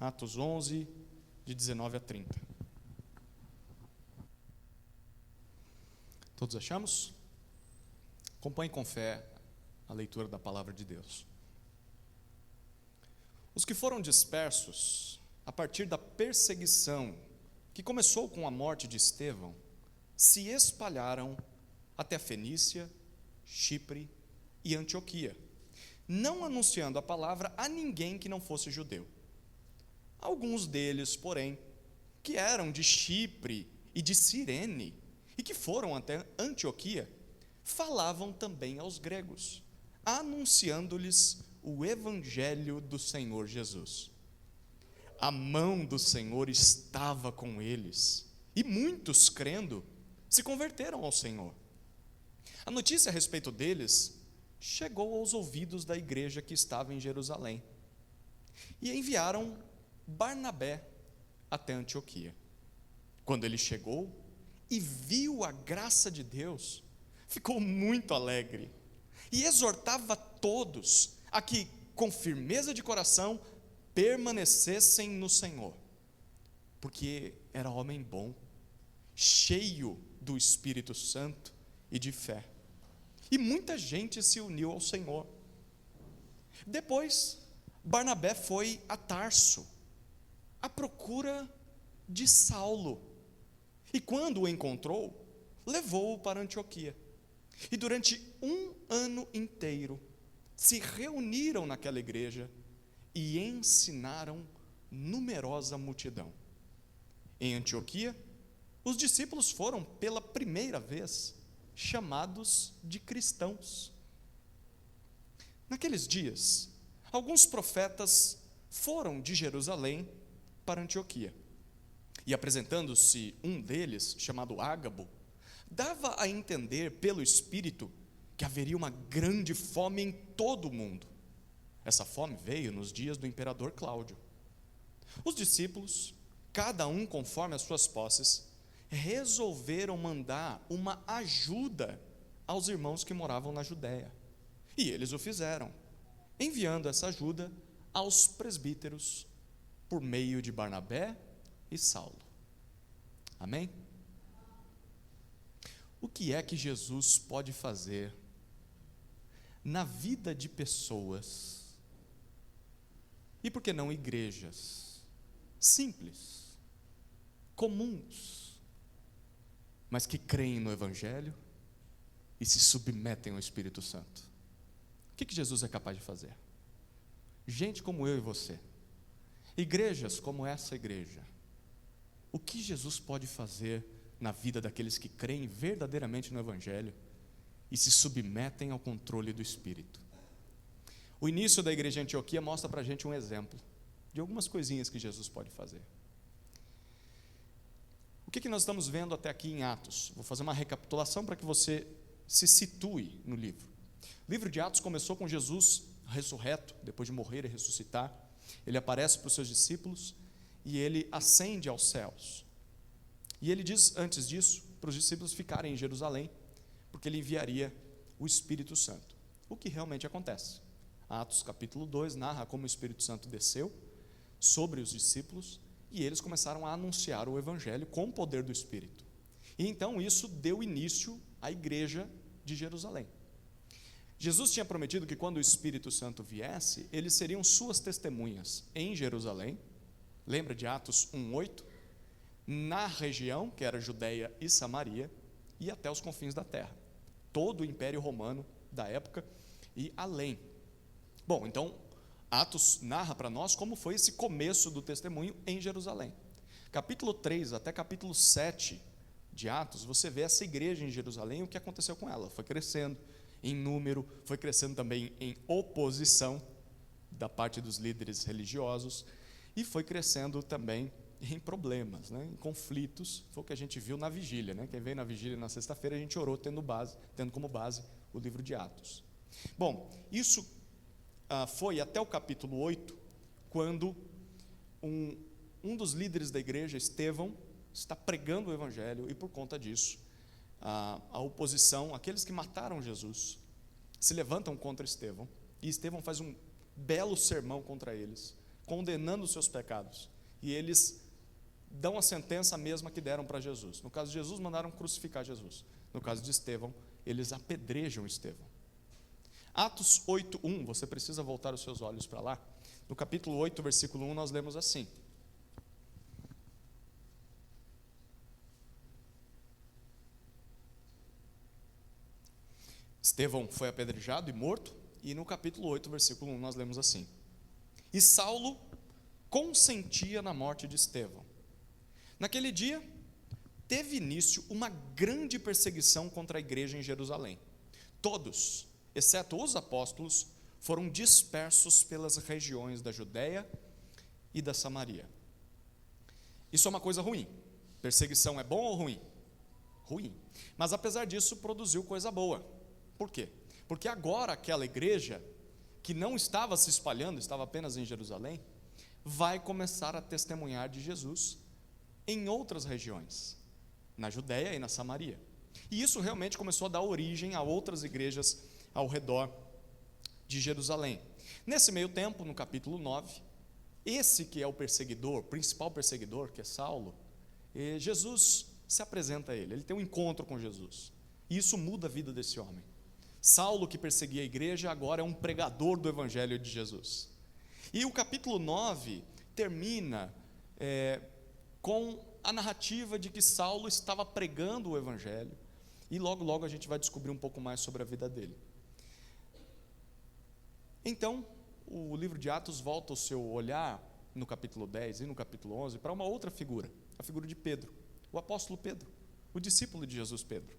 Atos 11, de 19 a 30. Todos achamos? Acompanhe com fé a leitura da palavra de Deus. Os que foram dispersos a partir da perseguição que começou com a morte de Estevão, se espalharam até Fenícia, Chipre e Antioquia, não anunciando a palavra a ninguém que não fosse judeu. Alguns deles, porém, que eram de Chipre e de Cirene, e que foram até Antioquia, falavam também aos gregos, anunciando-lhes o evangelho do Senhor Jesus. A mão do Senhor estava com eles, e muitos, crendo, se converteram ao Senhor. A notícia a respeito deles chegou aos ouvidos da igreja que estava em Jerusalém, e enviaram Barnabé até Antioquia. Quando ele chegou e viu a graça de Deus, ficou muito alegre, e exortava todos a que, com firmeza de coração, permanecessem no Senhor, porque era homem bom, cheio do Espírito Santo e de fé, e muita gente se uniu ao Senhor. Depois, Barnabé foi a Tarso, à procura de Saulo, e quando o encontrou, levou-o para Antioquia, e durante 1 ano inteiro, se reuniram naquela igreja, e ensinaram numerosa multidão. Em Antioquia, os discípulos foram pela primeira vez chamados de cristãos. Naqueles dias, alguns profetas foram de Jerusalém para Antioquia, e apresentando-se um deles, chamado Ágabo, dava a entender pelo Espírito que haveria uma grande fome em todo o mundo. Essa fome veio nos dias do imperador Cláudio. Os discípulos, cada um conforme as suas posses, resolveram mandar uma ajuda aos irmãos que moravam na Judéia. E eles o fizeram, enviando essa ajuda aos presbíteros por meio de Barnabé e Saulo. Amém? O que é que Jesus pode fazer na vida de pessoas, e por que não igrejas simples, comuns, mas que creem no Evangelho e se submetem ao Espírito Santo? O que Jesus é capaz de fazer? Gente como eu e você, igrejas como essa igreja, o que Jesus pode fazer na vida daqueles que creem verdadeiramente no Evangelho e se submetem ao controle do Espírito? O início da igreja de Antioquia mostra para a gente um exemplo de algumas coisinhas que Jesus pode fazer. O que nós estamos vendo até aqui em Atos? Vou fazer uma recapitulação para que você se situe no livro. O livro de Atos começou com Jesus ressurreto, depois de morrer e ressuscitar. Ele aparece para os seus discípulos e ele ascende aos céus. E ele diz, antes disso, para os discípulos ficarem em Jerusalém, porque ele enviaria o Espírito Santo. O que realmente acontece? Atos capítulo 2 narra como o Espírito Santo desceu sobre os discípulos e eles começaram a anunciar o Evangelho com o poder do Espírito. E então isso deu início à igreja de Jerusalém. Jesus tinha prometido que quando o Espírito Santo viesse, eles seriam suas testemunhas em Jerusalém, lembra de Atos 1:8? Na região, que era Judeia e Samaria, e até os confins da terra, todo o Império Romano da época e além. Bom, então, Atos narra para nós como foi esse começo do testemunho em Jerusalém. Capítulo 3 até capítulo 7 de Atos, você vê essa igreja em Jerusalém, o que aconteceu com ela. Foi crescendo em número, foi crescendo também em oposição da parte dos líderes religiosos, e foi crescendo também em problemas, né, em conflitos. Foi o que a gente viu na vigília, né? Quem veio na vigília na sexta-feira, a gente orou tendo como base o livro de Atos. Bom, isso foi até o capítulo 8, quando um dos líderes da igreja, Estevão, está pregando o Evangelho, e por conta disso, a oposição, aqueles que mataram Jesus, se levantam contra Estevão, e Estevão faz um belo sermão contra eles, condenando os seus pecados. E eles dão a sentença mesma que deram para Jesus. No caso de Jesus, mandaram crucificar Jesus. No caso de Estevão, eles apedrejam Estevão. Atos 8:1, você precisa voltar os seus olhos para lá. No capítulo 8, versículo 1, nós lemos assim: Estevão foi apedrejado e morto, e no capítulo 8, versículo 1, nós lemos assim: E Saulo consentia na morte de Estevão. Naquele dia, teve início uma grande perseguição contra a igreja em Jerusalém. Todos, exceto os apóstolos, foram dispersos pelas regiões da Judéia e da Samaria. Isso é uma coisa ruim. Perseguição é bom ou ruim? Ruim. Mas apesar disso, produziu coisa boa. Por quê? Porque agora aquela igreja, que não estava se espalhando, estava apenas em Jerusalém, vai começar a testemunhar de Jesus em outras regiões, na Judéia e na Samaria. E isso realmente começou a dar origem a outras igrejas ao redor de Jerusalém. Nesse meio tempo, no capítulo 9, esse que é o perseguidor, principal perseguidor, que é Saulo, Jesus se apresenta a ele tem um encontro com Jesus, e isso muda a vida desse homem. Saulo, que perseguia a igreja, agora é um pregador do evangelho de Jesus. E o capítulo 9 termina com a narrativa de que Saulo estava pregando o evangelho, e logo logo a gente vai descobrir um pouco mais sobre a vida dele. Então, o livro de Atos volta o seu olhar, no capítulo 10 e no capítulo 11, para uma outra figura, a figura de Pedro, o apóstolo Pedro, o discípulo de Jesus Pedro.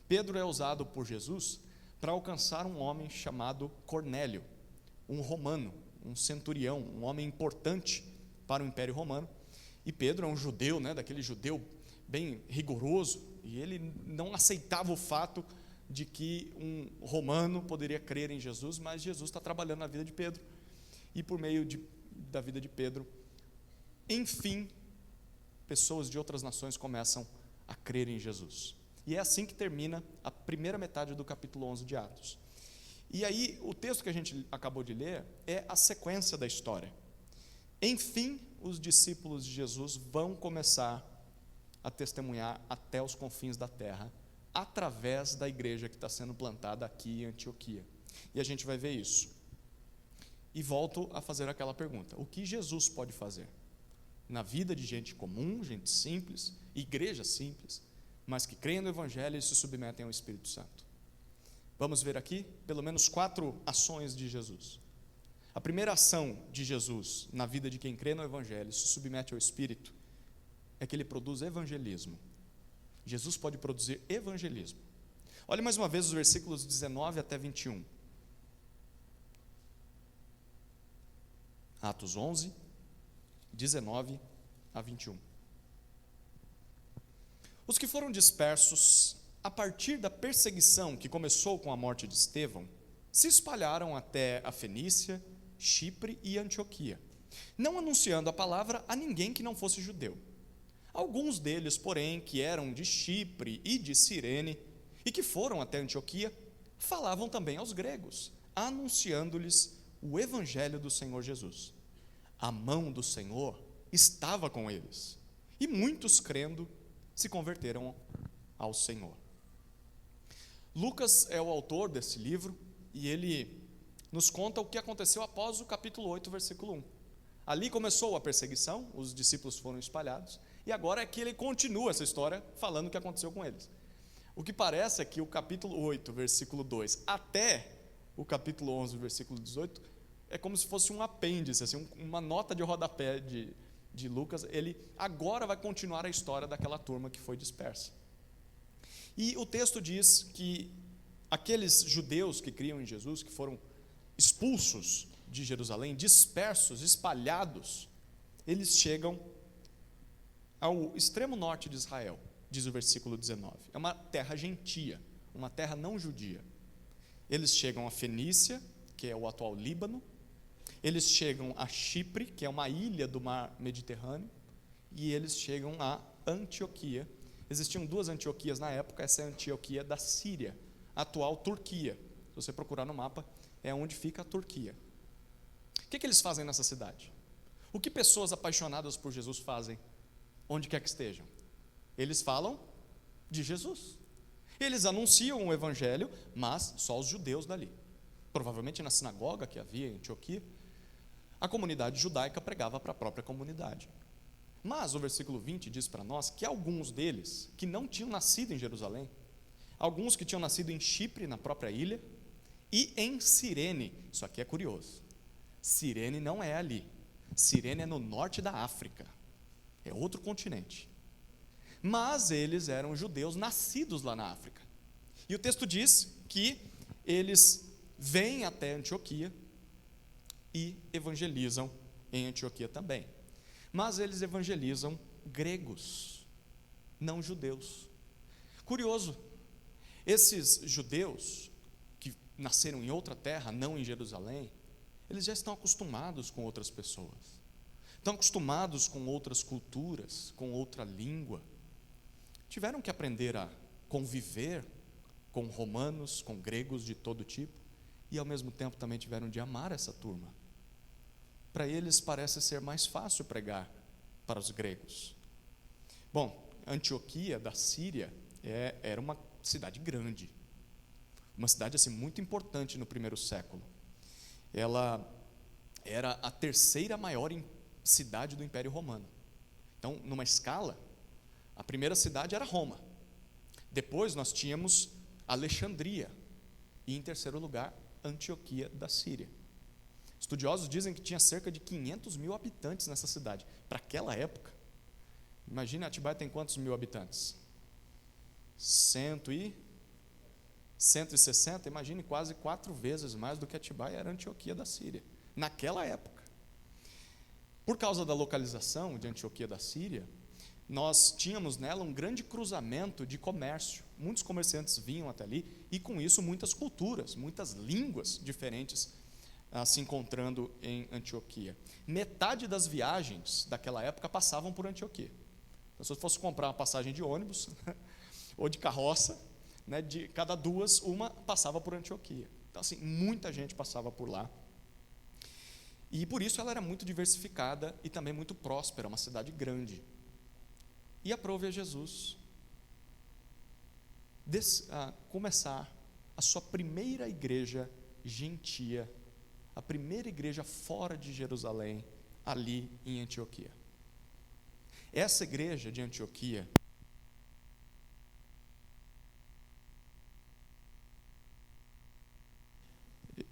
Pedro é usado por Jesus para alcançar um homem chamado Cornélio, um romano, um centurião, um homem importante para o Império Romano. E Pedro é um judeu, daquele judeu bem rigoroso, e ele não aceitava o fato de que um romano poderia crer em Jesus, mas Jesus está trabalhando na vida de Pedro, e por meio da vida de Pedro, enfim, pessoas de outras nações começam a crer em Jesus. E é assim que termina a primeira metade do capítulo 11 de Atos. E aí, o texto que a gente acabou de ler é a sequência da história. Enfim, os discípulos de Jesus vão começar a testemunhar até os confins da terra, através da igreja que está sendo plantada aqui em Antioquia. E a gente vai ver isso. E volto a fazer aquela pergunta: o que Jesus pode fazer na vida de gente comum, gente simples, igreja simples, mas que creem no evangelho e se submetem ao Espírito Santo? Vamos ver aqui pelo menos 4 ações de Jesus. A primeira ação de Jesus na vida de quem crê no evangelho e se submete ao Espírito é que ele produz evangelismo. Jesus pode produzir evangelismo. Olhe mais uma vez os versículos 19 até 21. Atos 11, 19 a 21. Os que foram dispersos a partir da perseguição que começou com a morte de Estevão, se espalharam até a Fenícia, Chipre e Antioquia, não anunciando a palavra a ninguém que não fosse judeu. Alguns deles, porém, que eram de Chipre e de Cirene, e que foram até Antioquia, falavam também aos gregos, anunciando-lhes o evangelho do Senhor Jesus. A mão do Senhor estava com eles, e muitos, crendo, se converteram ao Senhor. Lucas é o autor desse livro, e ele nos conta o que aconteceu após o capítulo 8, versículo 1. Ali começou a perseguição, os discípulos foram espalhados, e agora é que ele continua essa história falando o que aconteceu com eles. O que parece é que o capítulo 8, versículo 2, até o capítulo 11, versículo 18, é como se fosse um apêndice, assim, uma nota de rodapé de Lucas. Ele agora vai continuar a história daquela turma que foi dispersa. E o texto diz que aqueles judeus que criam em Jesus, que foram expulsos de Jerusalém, dispersos, espalhados, eles chegam ao extremo norte de Israel, diz o versículo 19. É uma terra gentia, uma terra não judia. Eles chegam a Fenícia, que é o atual Líbano, eles chegam a Chipre, que é uma ilha do mar Mediterrâneo, e eles chegam a Antioquia. Existiam 2 Antioquias na época, essa é a Antioquia da Síria, a atual Turquia. Se você procurar no mapa, é onde fica a Turquia. O que eles fazem nessa cidade? O que pessoas apaixonadas por Jesus fazem, onde quer que estejam? Eles falam de Jesus. Eles anunciam o evangelho, mas só os judeus dali. Provavelmente na sinagoga que havia em Antioquia, a comunidade judaica pregava para a própria comunidade. Mas o versículo 20 diz para nós que alguns deles que não tinham nascido em Jerusalém, alguns que tinham nascido em Chipre, na própria ilha, e em Cirene. Isso aqui é curioso. Cirene não é ali. Cirene é no norte da África. É outro continente. Mas eles eram judeus nascidos lá na África. E o texto diz que eles vêm até Antioquia e evangelizam em Antioquia também. Mas eles evangelizam gregos, não judeus. Curioso, esses judeus que nasceram em outra terra, não em Jerusalém, eles já estão acostumados com outras pessoas, estão acostumados com outras culturas, com outra língua, tiveram que aprender a conviver com romanos, com gregos de todo tipo, e ao mesmo tempo também tiveram de amar essa turma. Para eles parece ser mais fácil pregar para os gregos. Bom, Antioquia da Síria era uma cidade grande, uma cidade assim, muito importante no primeiro século. Ela era a terceira maior cidade do Império Romano. Então, numa escala, a primeira cidade era Roma. Depois nós tínhamos Alexandria. E em terceiro lugar, Antioquia da Síria. Estudiosos dizem que tinha cerca de 500 mil habitantes nessa cidade. Para aquela época, imagine, Atibaia tem quantos mil habitantes? 160, imagine, quase 4 vezes mais do que Atibaia era Antioquia da Síria, naquela época. Por causa da localização de Antioquia da Síria, nós tínhamos nela um grande cruzamento de comércio. Muitos comerciantes vinham até ali, e com isso muitas culturas, muitas línguas diferentes se encontrando em Antioquia. Metade das viagens daquela época passavam por Antioquia. Então, se eu fosse comprar uma passagem de ônibus ou de carroça, né, de cada 2, uma passava por Antioquia. Então, assim, muita gente passava por lá. E por isso ela era muito diversificada e também muito próspera, uma cidade grande. E aprove a Jesus começar a sua primeira igreja gentia, a primeira igreja fora de Jerusalém, ali em Antioquia. Essa igreja de Antioquia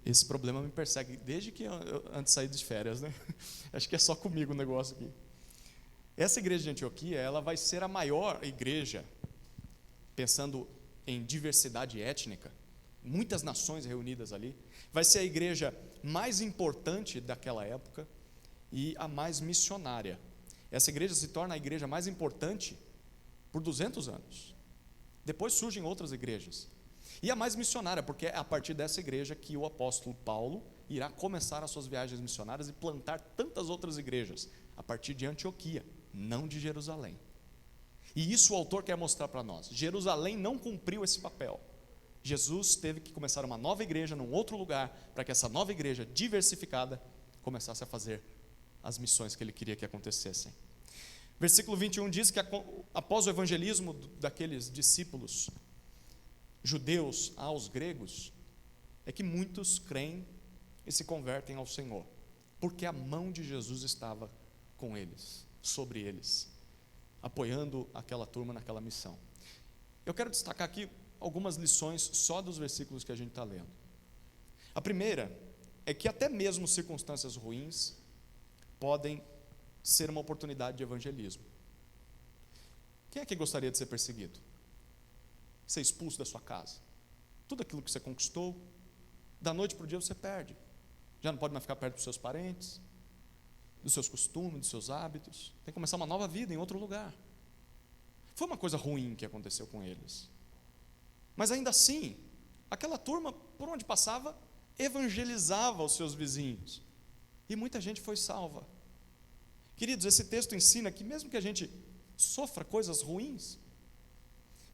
esse problema me persegue desde que antes de sair de férias, né? Acho que é só comigo o negócio aqui. Essa igreja de Antioquia, ela vai ser a maior igreja, pensando em diversidade étnica, muitas nações reunidas ali, vai ser a igreja mais importante daquela época e a mais missionária. Essa igreja se torna a igreja mais importante por 200 anos. Depois surgem outras igrejas. E a mais missionária, porque é a partir dessa igreja que o apóstolo Paulo irá começar as suas viagens missionárias e plantar tantas outras igrejas, a partir de Antioquia, não de Jerusalém. E isso o autor quer mostrar para nós. Jerusalém não cumpriu esse papel. Jesus teve que começar uma nova igreja num outro lugar, para que essa nova igreja diversificada começasse a fazer as missões que ele queria que acontecessem. Versículo 21 diz que após o evangelismo daqueles discípulos judeus aos gregos, é que muitos creem e se convertem ao Senhor, porque a mão de Jesus estava com eles, sobre eles, apoiando aquela turma naquela missão. Eu quero destacar aqui algumas lições só dos versículos que a gente está lendo. A primeira é que até mesmo circunstâncias ruins podem ser uma oportunidade de evangelismo. Quem é que gostaria de ser perseguido? Ser expulso da sua casa? Tudo aquilo que você conquistou, da noite para o dia você perde. Já não pode mais ficar perto dos seus parentes, dos seus costumes, dos seus hábitos. Tem que começar uma nova vida em outro lugar. Foi uma coisa ruim que aconteceu com eles. Mas ainda assim, aquela turma, por onde passava, evangelizava os seus vizinhos. E muita gente foi salva. Queridos, esse texto ensina que mesmo que a gente sofra coisas ruins,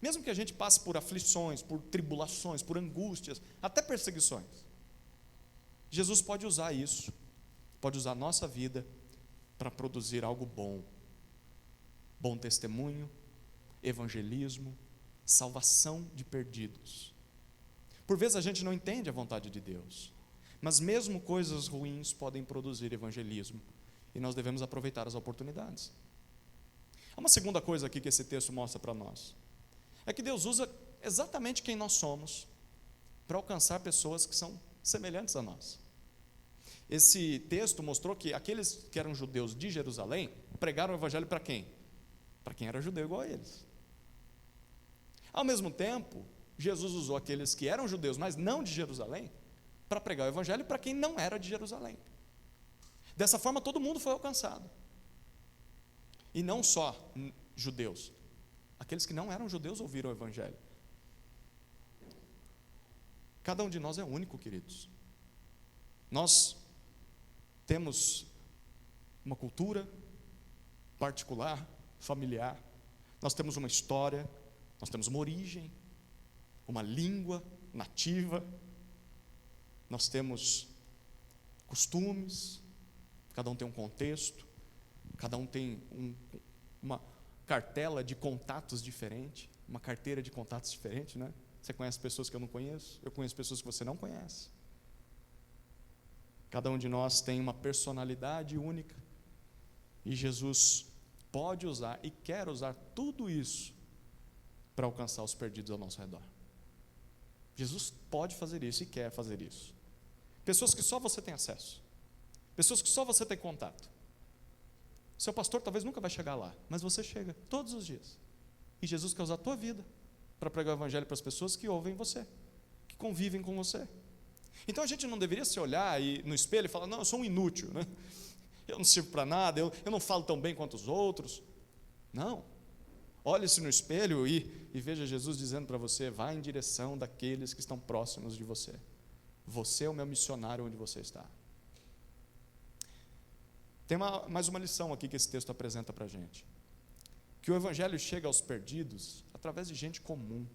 mesmo que a gente passe por aflições, por tribulações, por angústias, até perseguições, Jesus pode usar isso, pode usar a nossa vida para produzir algo bom. Bom testemunho, evangelismo, salvação de perdidos. Por vezes a gente não entende a vontade de Deus, mas mesmo coisas ruins podem produzir evangelismo, e nós devemos aproveitar as oportunidades. Há uma segunda coisa aqui que esse texto mostra para nós, é que Deus usa exatamente quem nós somos para alcançar pessoas que são semelhantes a nós. Esse texto mostrou que aqueles que eram judeus de Jerusalém pregaram o evangelho para quem? Para quem era judeu igual a eles. Ao mesmo tempo, Jesus usou aqueles que eram judeus, mas não de Jerusalém, para pregar o evangelho para quem não era de Jerusalém. Dessa forma, todo mundo foi alcançado. E não só judeus, aqueles que não eram judeus ouviram o evangelho. Cada um de nós é único, queridos. Nós temos uma cultura particular, familiar, nós temos uma história, nós temos uma origem, uma língua nativa, nós temos costumes, cada um tem um contexto, cada um tem uma cartela de contatos diferente, uma carteira de contatos diferente, né? Você conhece pessoas que eu não conheço, eu conheço pessoas que você não conhece. Cada um de nós tem uma personalidade única, e Jesus pode usar e quer usar tudo isso para alcançar os perdidos ao nosso redor. Jesus pode fazer isso e quer fazer isso. Pessoas que só você tem acesso, pessoas que só você tem contato. Seu pastor talvez nunca vai chegar lá, mas você chega todos os dias. E Jesus quer usar a tua vida para pregar o evangelho para as pessoas que ouvem você, que convivem com você. Então a gente não deveria se olhar no espelho e falar, não, eu sou um inútil, né? Eu não sirvo para nada, eu não falo tão bem quanto os outros. Não. Olhe-se no espelho e veja Jesus dizendo para você, vá em direção daqueles que estão próximos de você. Você é o meu missionário onde você está. Tem mais uma lição aqui que esse texto apresenta para a gente. Que o evangelho chega aos perdidos através de gente comum.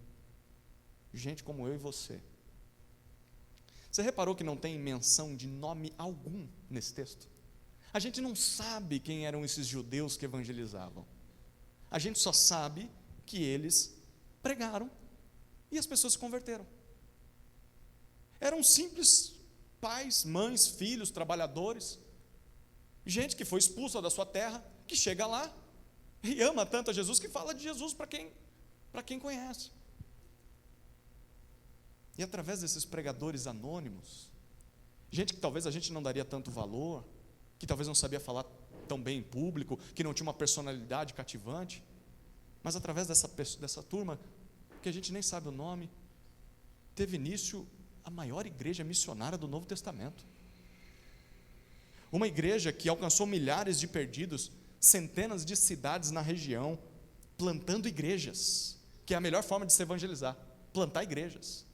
Gente como eu e você. Você reparou que não tem menção de nome algum nesse texto? A gente não sabe quem eram esses judeus que evangelizavam. A gente só sabe que eles pregaram e as pessoas se converteram. Eram simples pais, mães, filhos, trabalhadores, gente que foi expulsa da sua terra, que chega lá e ama tanto a Jesus que fala de Jesus para quem conhece. E através desses pregadores anônimos, gente que talvez a gente não daria tanto valor, que talvez não sabia falar tão bem em público, que não tinha uma personalidade cativante, mas através dessa turma, que a gente nem sabe o nome, teve início a maior igreja missionária do Novo Testamento. Uma igreja que alcançou milhares de perdidos, centenas de cidades na região, plantando igrejas, que é a melhor forma de se evangelizar, plantar igrejas.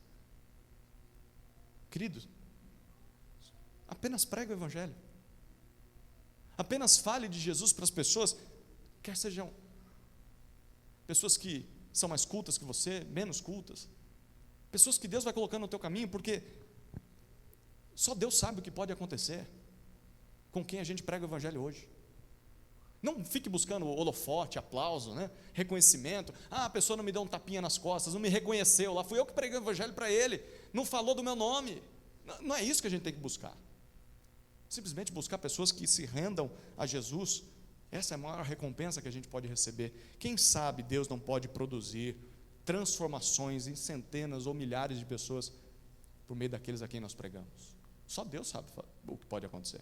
Queridos, apenas pregue o evangelho. Apenas fale de Jesus para as pessoas, quer sejam pessoas que são mais cultas que você, menos cultas, pessoas que Deus vai colocando no teu caminho, porque só Deus sabe o que pode acontecer com quem a gente prega o evangelho hoje. Não fique buscando holofote, aplauso, né? Reconhecimento. A pessoa não me deu um tapinha nas costas, não me reconheceu lá, fui eu que preguei o evangelho para ele, não falou do meu nome. Não é isso que a gente tem que buscar. Simplesmente buscar pessoas que se rendam a Jesus. Essa é a maior recompensa que a gente pode receber. Quem sabe Deus não pode produzir transformações em centenas ou milhares de pessoas por meio daqueles a quem nós pregamos. Só Deus sabe o que pode acontecer.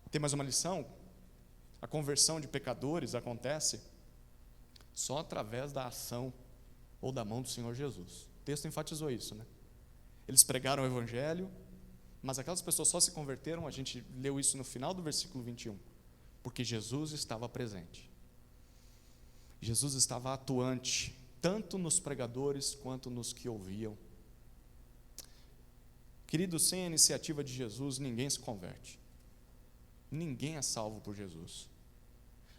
Tem mais uma lição? A conversão de pecadores acontece só através da ação ou da mão do Senhor Jesus. O texto enfatizou isso, né? Eles pregaram o evangelho, mas aquelas pessoas só se converteram, a gente leu isso no final do versículo 21, porque Jesus estava presente. Jesus estava atuante, tanto nos pregadores quanto nos que ouviam. Querido, sem a iniciativa de Jesus, ninguém se converte. Ninguém é salvo por Jesus.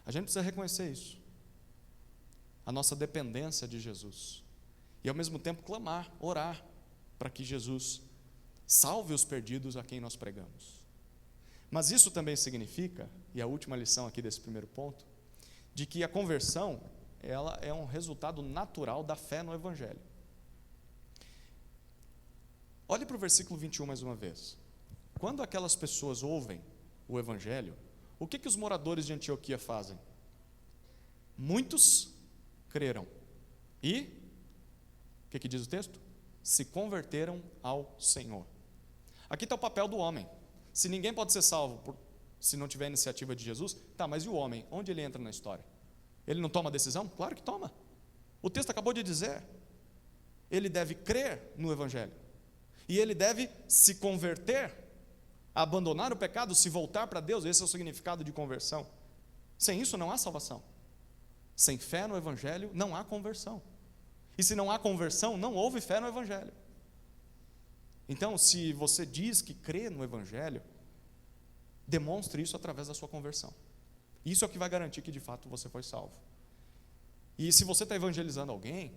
A gente precisa reconhecer isso. A nossa dependência de Jesus. E ao mesmo tempo clamar, orar, para que Jesus salve os perdidos a quem nós pregamos. Mas isso também significa, e a última lição aqui desse primeiro ponto, de que a conversão, ela é um resultado natural da fé no Evangelho. Olhe para o versículo 21 mais uma vez. Quando aquelas pessoas ouvem o Evangelho, o que os moradores de Antioquia fazem? Muitos creram. E, o que diz o texto? Se converteram ao Senhor. Aqui está o papel do homem. Se ninguém pode ser salvo se não tiver iniciativa de Jesus, tá, mas e o homem? Onde ele entra na história? Ele não toma decisão? Claro que toma. O texto acabou de dizer. Ele deve crer no Evangelho. E ele deve se converter, abandonar o pecado, se voltar para Deus. Esse é o significado de conversão. Sem isso não há salvação. Sem fé no Evangelho não há conversão. E se não há conversão, não houve fé no Evangelho. Então, se você diz que crê no Evangelho, demonstre isso através da sua conversão. Isso é o que vai garantir que de fato você foi salvo. E se você está evangelizando alguém,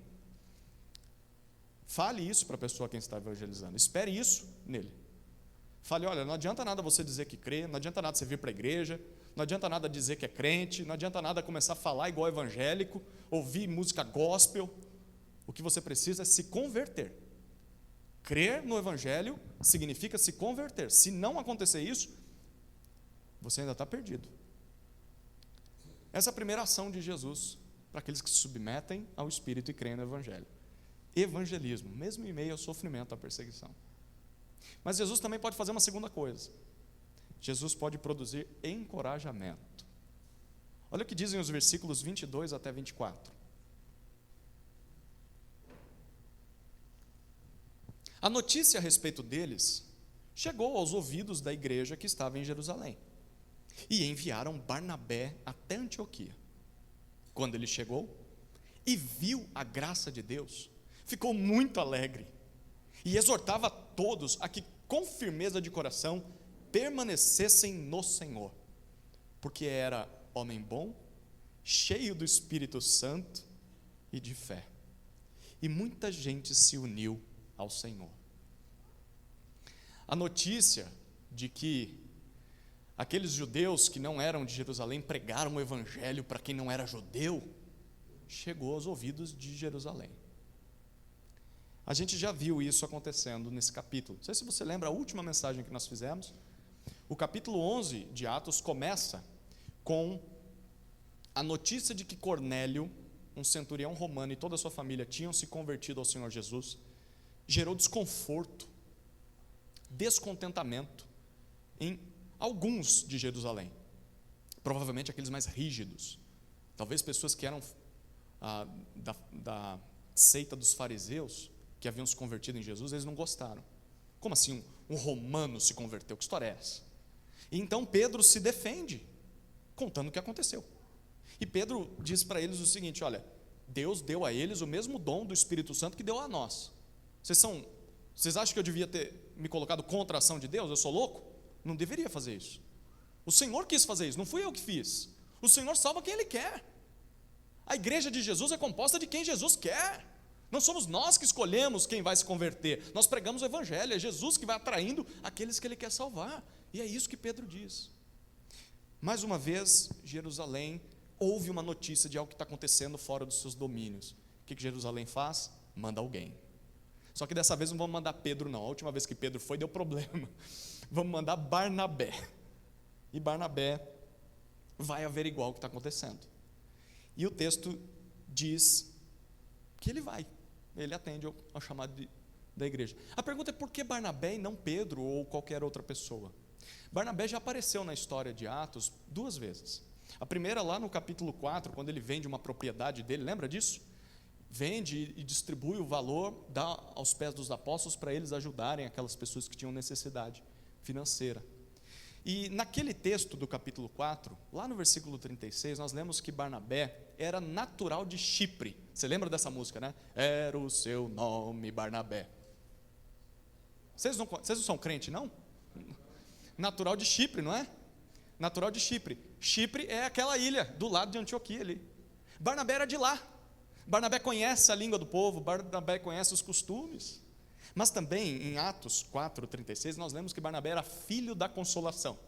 fale isso para a pessoa a quem está evangelizando. Espere isso nele. Fale, olha, não adianta nada você dizer que crê, não adianta nada você vir para a igreja, não adianta nada dizer que é crente, não adianta nada começar a falar igual evangélico, ouvir música gospel. O que você precisa é se converter. Crer no Evangelho significa se converter. Se não acontecer isso, você ainda está perdido. Essa é a primeira ação de Jesus para aqueles que se submetem ao Espírito e creem no Evangelho. Evangelismo, mesmo em meio ao sofrimento, à perseguição. Mas Jesus também pode fazer uma segunda coisa. Jesus pode produzir encorajamento. Olha o que dizem os versículos 22 até 24. A notícia a respeito deles chegou aos ouvidos da igreja que estava em Jerusalém, e enviaram Barnabé até Antioquia. Quando ele chegou e viu a graça de Deus, ficou muito alegre, e exortava a todos a que, com firmeza de coração, permanecessem no Senhor, porque era homem bom, cheio do Espírito Santo e de fé. E muita gente se uniu ao Senhor. A notícia de que aqueles judeus que não eram de Jerusalém pregaram o Evangelho para quem não era judeu, chegou aos ouvidos de Jerusalém. A gente já viu isso acontecendo nesse capítulo. Não sei se você lembra a última mensagem que nós fizemos. O capítulo 11 de Atos começa com a notícia de que Cornélio, um centurião romano, e toda a sua família tinham se convertido ao Senhor Jesus. Gerou desconforto, descontentamento em alguns de Jerusalém, provavelmente aqueles mais rígidos, talvez pessoas que eram da seita dos fariseus, que haviam se convertido em Jesus. Eles não gostaram. Como assim um romano se converteu? Que história é essa? E então Pedro se defende, contando o que aconteceu. E Pedro diz para eles o seguinte: olha, Deus deu a eles o mesmo dom do Espírito Santo que deu a nós. Vocês acham que eu devia ter me colocado contra a ação de Deus? Eu sou louco? Não deveria fazer isso. O Senhor quis fazer isso, não fui eu que fiz. O Senhor salva quem Ele quer. A igreja de Jesus é composta de quem Jesus quer. Não somos nós que escolhemos quem vai se converter. Nós pregamos o Evangelho, é Jesus que vai atraindo aqueles que Ele quer salvar. E é isso que Pedro diz. Mais uma vez, Jerusalém ouve uma notícia de algo que está acontecendo fora dos seus domínios. O que Jerusalém faz? Manda alguém. Só que dessa vez não vamos mandar Pedro não. A última vez que Pedro foi, deu problema. Vamos mandar Barnabé. E Barnabé vai averiguar o que está acontecendo. E o texto diz que ele vai. Ele atende ao chamado da igreja. A pergunta é: por que Barnabé e não Pedro ou qualquer outra pessoa? Barnabé já apareceu na história de Atos 2 vezes. A primeira lá no capítulo 4, quando ele vende uma propriedade dele, lembra disso? Vende e distribui o valor, dá aos pés dos apóstolos para eles ajudarem aquelas pessoas que tinham necessidade financeira. E naquele texto do capítulo 4, lá no versículo 36, nós lemos que Barnabé era natural de Chipre. Você lembra dessa música, né? Era o seu nome Barnabé. Vocês não são crente, não? Natural de Chipre, não é? Natural de Chipre. Chipre é aquela ilha do lado de Antioquia ali. Barnabé era de lá. Barnabé conhece a língua do povo, Barnabé conhece os costumes. Mas também em Atos 4:36 nós lemos que Barnabé era filho da consolação,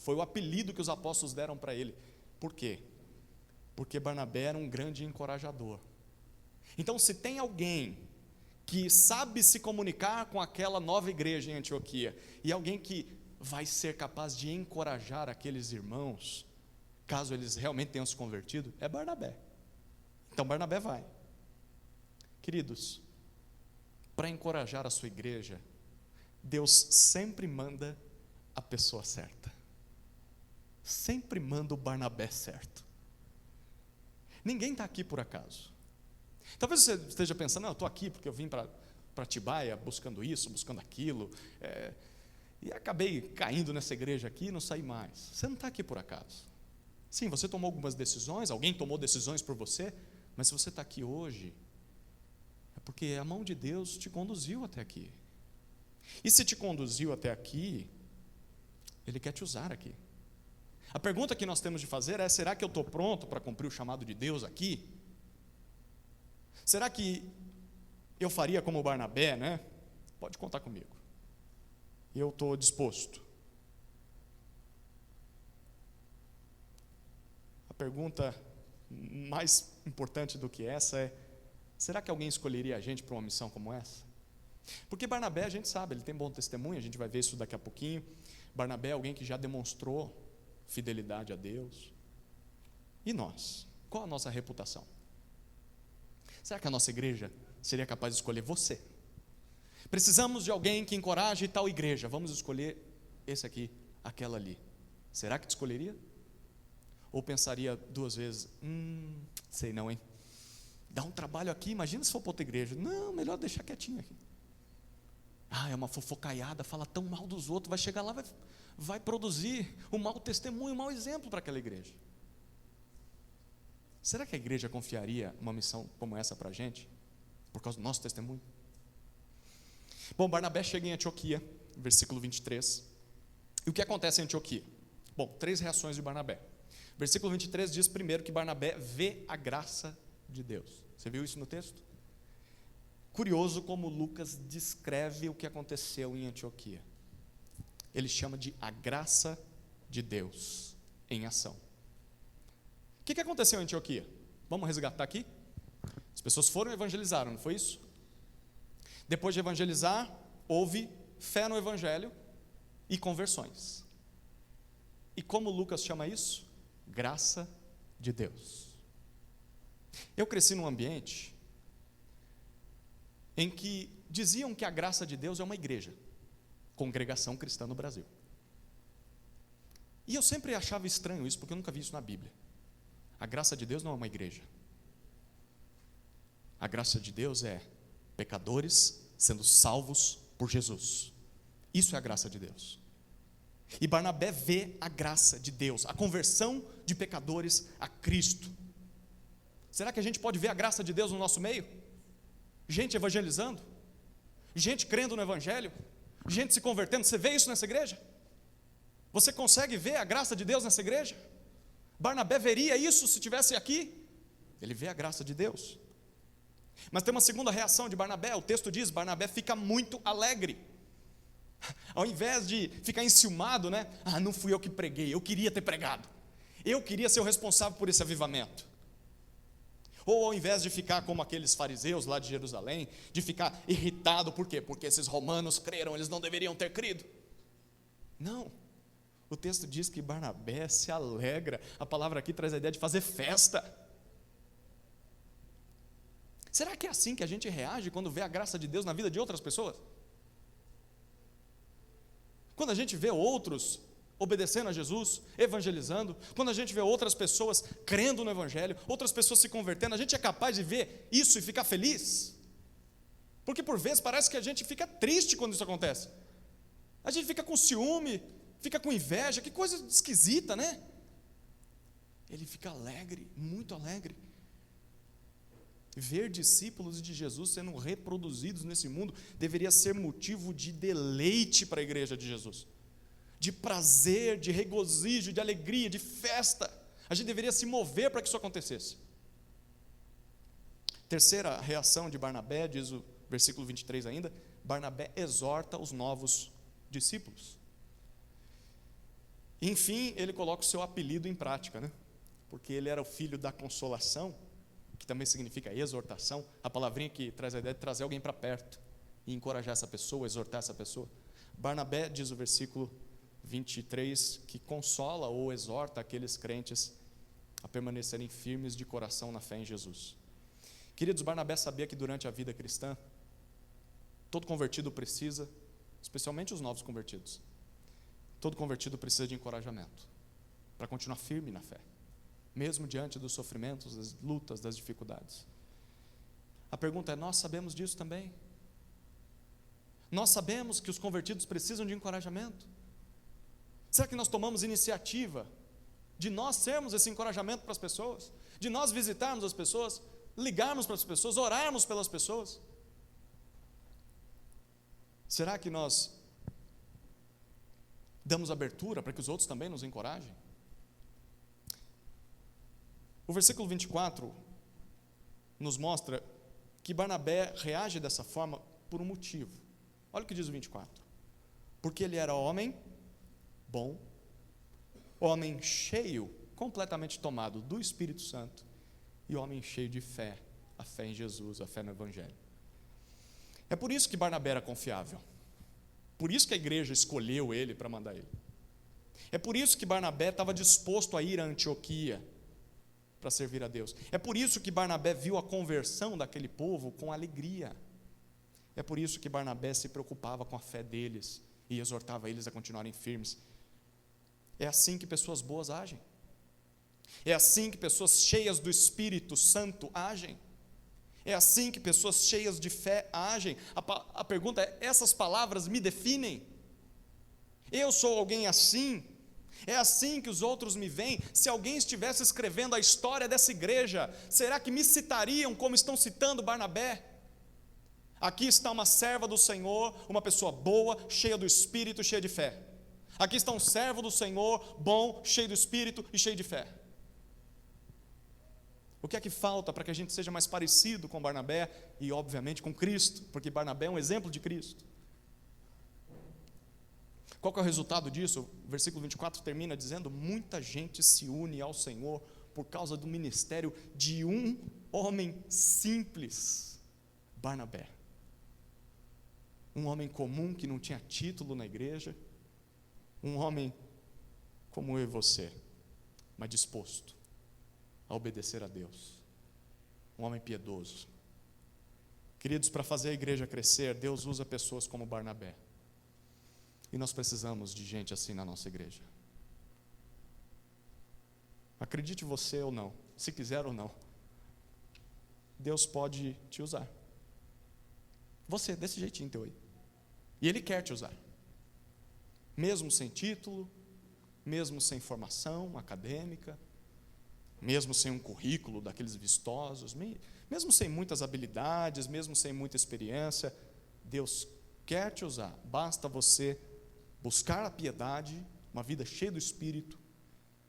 Foi o apelido que os apóstolos deram para ele. Por quê? Porque Barnabé era um grande encorajador. Então, se tem alguém que sabe se comunicar com aquela nova igreja em Antioquia, e alguém que vai ser capaz de encorajar aqueles irmãos, caso eles realmente tenham se convertido, é Barnabé. Então Barnabé vai. Queridos, para encorajar a sua igreja, Deus sempre manda a pessoa certa. Sempre manda o Barnabé certo. Ninguém está aqui por acaso. Talvez você esteja pensando, não, eu estou aqui porque eu vim para Atibaia buscando isso, buscando aquilo, e acabei caindo nessa igreja aqui e não saí mais. Você não está aqui por acaso. Sim, você tomou algumas decisões, alguém tomou decisões por você, mas se você está aqui hoje, é porque a mão de Deus te conduziu até aqui. E se te conduziu até aqui, Ele quer te usar aqui. A pergunta que nós temos de fazer é: será que eu estou pronto para cumprir o chamado de Deus aqui? Será que eu faria como o Barnabé, né? Pode contar comigo. Eu estou disposto. A pergunta mais importante do que essa é: será que alguém escolheria a gente para uma missão como essa? Porque Barnabé, a gente sabe, ele tem bom testemunho, a gente vai ver isso daqui a pouquinho. Barnabé é alguém que já demonstrou fidelidade a Deus. E nós? Qual a nossa reputação? Será que a nossa igreja seria capaz de escolher você? Precisamos de alguém que encoraje tal igreja, vamos escolher esse aqui, aquela ali. Será que te escolheria? Ou pensaria duas vezes, sei não, hein? Dá um trabalho aqui, imagina se for para outra igreja. Não, melhor deixar quietinho aqui. É uma fofocaiada, fala tão mal dos outros, vai chegar lá, vai produzir um mau testemunho, um mau exemplo para aquela igreja. Será que a igreja confiaria uma missão como essa para a gente, por causa do nosso testemunho? Bom, Barnabé chega em Antioquia, versículo 23. E o que acontece em Antioquia? Bom, 3 reações de Barnabé. Versículo 23 diz primeiro que Barnabé vê a graça de Deus. Você viu isso no texto? Curioso como Lucas descreve o que aconteceu em Antioquia. Ele chama de a graça de Deus em ação. O que aconteceu em Antioquia? Vamos resgatar aqui? As pessoas foram e evangelizaram, não foi isso? Depois de evangelizar, houve fé no evangelho e conversões. E como Lucas chama isso? Graça de Deus. Eu cresci num ambiente em que diziam que a graça de Deus é uma igreja, congregação cristã no Brasil. E eu sempre achava estranho isso, porque eu nunca vi isso na Bíblia. A graça de Deus não é uma igreja. A graça de Deus é pecadores sendo salvos por Jesus. Isso é a graça de Deus. E Barnabé vê a graça de Deus, a conversão de pecadores a Cristo. Será que a gente pode ver a graça de Deus no nosso meio? Gente evangelizando, gente crendo no evangelho, gente se convertendo. Você vê isso nessa igreja? Você consegue ver a graça de Deus nessa igreja? Barnabé veria isso se estivesse aqui? Ele vê a graça de Deus. Mas tem uma segunda reação de Barnabé. O texto diz: Barnabé fica muito alegre. Ao invés de ficar enciumado, né? Não fui eu que preguei, eu queria ter pregado, eu queria ser o responsável por esse avivamento. Ou ao invés de ficar como aqueles fariseus lá de Jerusalém, de ficar irritado, por quê? Porque esses romanos creram, eles não deveriam ter crido. Não, o texto diz que Barnabé se alegra. A palavra aqui traz a ideia de fazer festa. Será que é assim que a gente reage quando vê a graça de Deus na vida de outras pessoas? Quando a gente vê outros obedecendo a Jesus, evangelizando, quando a gente vê outras pessoas crendo no evangelho, outras pessoas se convertendo, a gente é capaz de ver isso e ficar feliz? Porque por vezes parece que a gente fica triste quando isso acontece. A gente fica com ciúme, fica com inveja, que coisa esquisita, né? Ele fica alegre, muito alegre. Ver discípulos de Jesus sendo reproduzidos nesse mundo deveria ser motivo de deleite para a igreja de Jesus, de prazer, de regozijo, de alegria, de festa. A gente deveria se mover para que isso acontecesse. Terceira reação de Barnabé, diz o versículo 23 ainda: Barnabé exorta os novos discípulos. Enfim, ele coloca o seu apelido em prática, né? Porque ele era o filho da consolação, que também significa exortação, a palavrinha que traz a ideia de trazer alguém para perto e encorajar essa pessoa, exortar essa pessoa. Barnabé, diz o versículo 23, que consola ou exorta aqueles crentes a permanecerem firmes de coração na fé em Jesus. Queridos, Barnabé sabia que durante a vida cristã, todo convertido precisa, especialmente os novos convertidos, todo convertido precisa de encorajamento para continuar firme na fé, mesmo diante dos sofrimentos, das lutas, das dificuldades. A pergunta é: nós sabemos disso também? Nós sabemos que os convertidos precisam de encorajamento? Será que nós tomamos iniciativa de nós sermos esse encorajamento para as pessoas? De nós visitarmos as pessoas, ligarmos para as pessoas, orarmos pelas pessoas? Será que nós damos abertura para que os outros também nos encorajem? O versículo 24 nos mostra que Barnabé reage dessa forma por um motivo. Olha o que diz o 24. Porque ele era homem bom, homem cheio, completamente tomado do Espírito Santo, e homem cheio de fé, a fé em Jesus, a fé no Evangelho. É por isso que Barnabé era confiável. Por isso que a igreja escolheu ele para mandar ele. É por isso que Barnabé estava disposto a ir a Antioquia para servir a Deus. É por isso que Barnabé viu a conversão daquele povo com alegria. É por isso que Barnabé se preocupava com a fé deles e exortava eles a continuarem firmes. É assim que pessoas boas agem. É assim que pessoas cheias do Espírito Santo agem. É assim que pessoas cheias de fé agem. A pergunta é: essas palavras me definem? Eu sou alguém assim? É assim que os outros me veem? Se alguém estivesse escrevendo a história dessa igreja, será que me citariam como estão citando Barnabé? Aqui está uma serva do Senhor, uma pessoa boa, cheia do Espírito, cheia de fé. Aqui está um servo do Senhor, bom, cheio do Espírito e cheio de fé. O que é que falta para que a gente seja mais parecido com Barnabé e, obviamente, com Cristo? Porque Barnabé é um exemplo de Cristo. Qual que é o resultado disso? O versículo 24 termina dizendo: muita gente se une ao Senhor por causa do ministério de um homem simples, Barnabé. Um homem comum que não tinha título na igreja, um homem como eu e você, mas disposto a obedecer a Deus, um homem piedoso. Queridos, para fazer a igreja crescer, Deus usa pessoas como Barnabé, e nós precisamos de gente assim na nossa igreja. Acredite você ou não, se quiser ou não, Deus pode te usar. Você, desse jeitinho teu aí. E Ele quer te usar. Mesmo sem título, mesmo sem formação acadêmica, mesmo sem um currículo daqueles vistosos, mesmo sem muitas habilidades, mesmo sem muita experiência, Deus quer te usar. Basta você buscar a piedade, uma vida cheia do Espírito,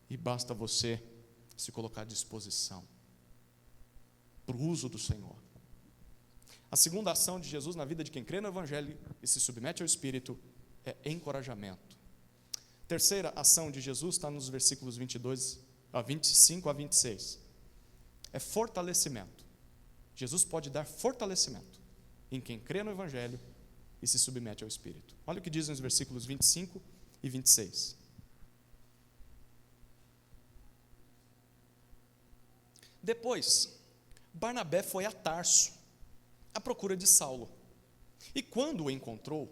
e basta você se colocar à disposição para o uso do Senhor. A segunda ação de Jesus na vida de quem crê no Evangelho e se submete ao Espírito é encorajamento. Terceira ação de Jesus está nos versículos 25 a 26. É fortalecimento. Jesus pode dar fortalecimento em quem crê no Evangelho e se submete ao Espírito. Olha o que diz nos versículos 25 e 26. Depois, Barnabé foi a Tarso, à procura de Saulo, e quando o encontrou,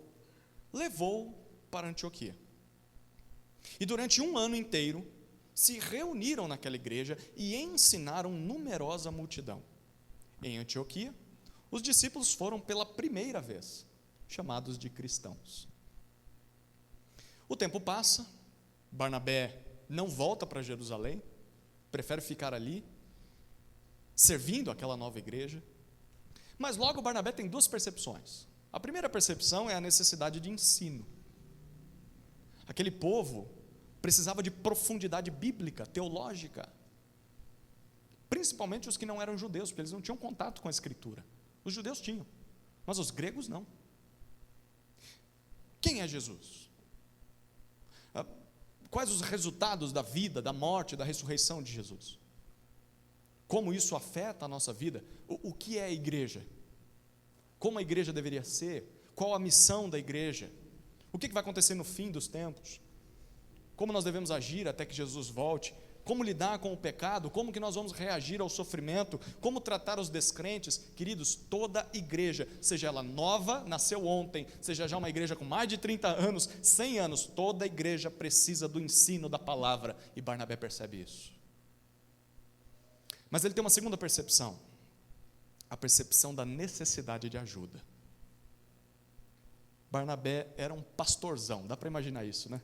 levou-o para Antioquia. E durante 1 ano inteiro, se reuniram naquela igreja e ensinaram numerosa multidão. Em Antioquia, os discípulos foram pela primeira vez chamados de cristãos. O tempo passa, Barnabé não volta para Jerusalém, prefere ficar ali, servindo aquela nova igreja. Mas logo Barnabé tem duas percepções. A primeira percepção é a necessidade de ensino. Aquele povo precisava de profundidade bíblica, teológica. Principalmente os que não eram judeus, porque eles não tinham contato com a Escritura. Os judeus tinham, mas os gregos não. Quem é Jesus? Quais os resultados da vida, da morte, da ressurreição de Jesus? Como isso afeta a nossa vida? O que é a igreja? Como a igreja deveria ser? Qual a missão da igreja? O que vai acontecer no fim dos tempos? Como nós devemos agir até que Jesus volte? Como lidar com o pecado? Como que nós vamos reagir ao sofrimento? Como tratar os descrentes? Queridos, toda igreja, seja ela nova, nasceu ontem, seja já uma igreja com mais de 30 anos, 100 anos, toda igreja precisa do ensino da palavra, e Barnabé percebe isso. Mas ele tem uma segunda percepção, a percepção da necessidade de ajuda. Barnabé era um pastorzão, dá para imaginar isso, né?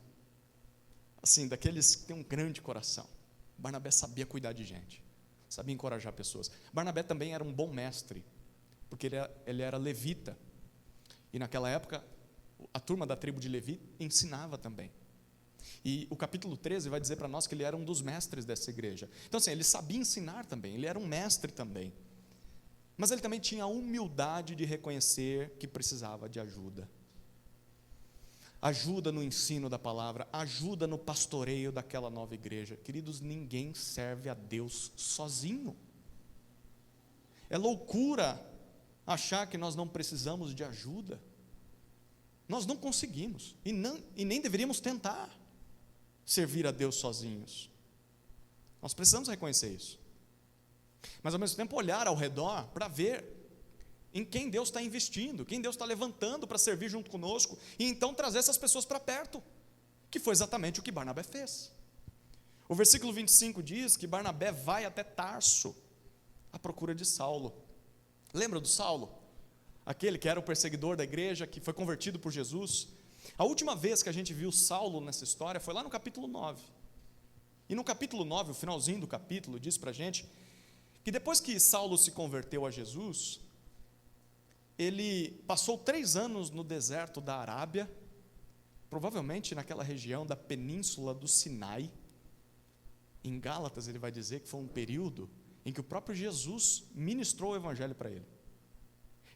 Assim, daqueles que têm um grande coração. Barnabé sabia cuidar de gente, sabia encorajar pessoas. Barnabé também era um bom mestre, porque ele era levita, e naquela época a turma da tribo de Levi ensinava também. E o capítulo 13 vai dizer para nós que ele era um dos mestres dessa igreja. Então assim, ele sabia ensinar também, ele era um mestre também. Mas ele também tinha a humildade de reconhecer que precisava de ajuda. Ajuda no ensino da palavra, ajuda no pastoreio daquela nova igreja. Queridos, ninguém serve a Deus sozinho. É loucura achar que nós não precisamos de ajuda. Nós não conseguimos, e nem deveríamos tentar servir a Deus sozinhos. Nós precisamos reconhecer isso. Mas ao mesmo tempo olhar ao redor para ver em quem Deus está investindo, quem Deus está levantando para servir junto conosco, e então trazer essas pessoas para perto, que foi exatamente o que Barnabé fez. O versículo 25 diz que Barnabé vai até Tarso, à procura de Saulo. Lembra do Saulo? Aquele que era o perseguidor da igreja, que foi convertido por Jesus. A última vez que a gente viu Saulo nessa história foi lá no capítulo 9. E no capítulo 9, o finalzinho do capítulo, diz para a gente que depois que Saulo se converteu a Jesus, ele passou 3 anos no deserto da Arábia, provavelmente naquela região da península do Sinai. Em Gálatas ele vai dizer que foi um período em que o próprio Jesus ministrou o evangelho para ele.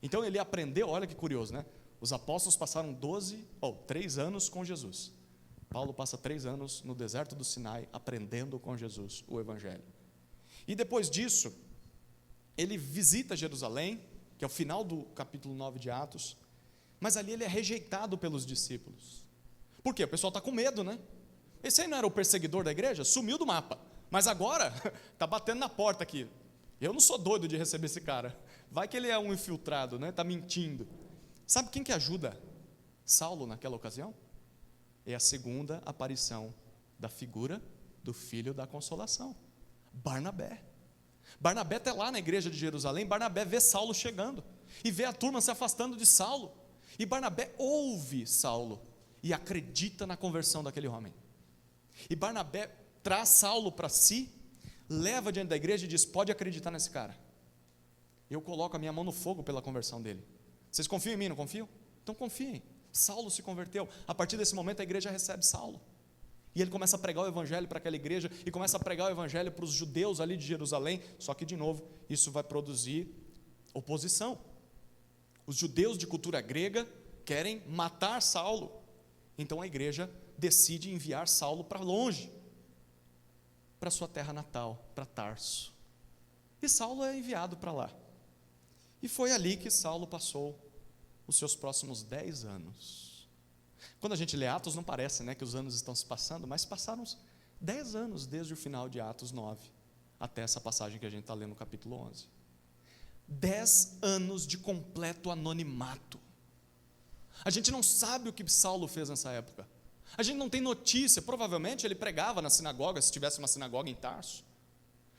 Então ele aprendeu, olha que curioso, né? Os apóstolos passaram 3 anos com Jesus. Paulo passa 3 anos no deserto do Sinai, aprendendo com Jesus o evangelho. E depois disso, ele visita Jerusalém, que é o final do capítulo 9 de Atos, mas ali ele é rejeitado pelos discípulos. Por quê? O pessoal está com medo, né? Esse aí não era o perseguidor da igreja? Sumiu do mapa, mas agora está batendo na porta aqui. Eu não sou doido de receber esse cara. Vai que ele é um infiltrado, né? Está mentindo. Sabe quem que ajuda Saulo naquela ocasião? É a segunda aparição da figura do filho da consolação, Barnabé. Barnabé está lá na igreja de Jerusalém. Barnabé vê Saulo chegando e vê a turma se afastando de Saulo, e Barnabé ouve Saulo e acredita na conversão daquele homem. E Barnabé traz Saulo para si, leva diante da igreja e diz: pode acreditar nesse cara, eu coloco a minha mão no fogo pela conversão dele. Vocês confiam em mim, não confiam? Então confiem. Saulo se converteu. A partir desse momento a igreja recebe Saulo, e ele começa a pregar o evangelho para aquela igreja, e começa a pregar o evangelho para os judeus ali de Jerusalém. Só que de novo, isso vai produzir oposição. Os judeus de cultura grega querem matar Saulo, então a igreja decide enviar Saulo para longe, para sua terra natal, para Tarso. E Saulo é enviado para lá, e foi ali que Saulo passou os seus próximos 10 anos. Quando a gente lê Atos, não parece, né, que os anos estão se passando, mas passaram 10 anos desde o final de Atos 9 até essa passagem que a gente está lendo no capítulo 11. 10 anos de completo anonimato. A gente não sabe o que Saulo fez nessa época. A gente não tem notícia. Provavelmente ele pregava na sinagoga, se tivesse uma sinagoga em Tarso.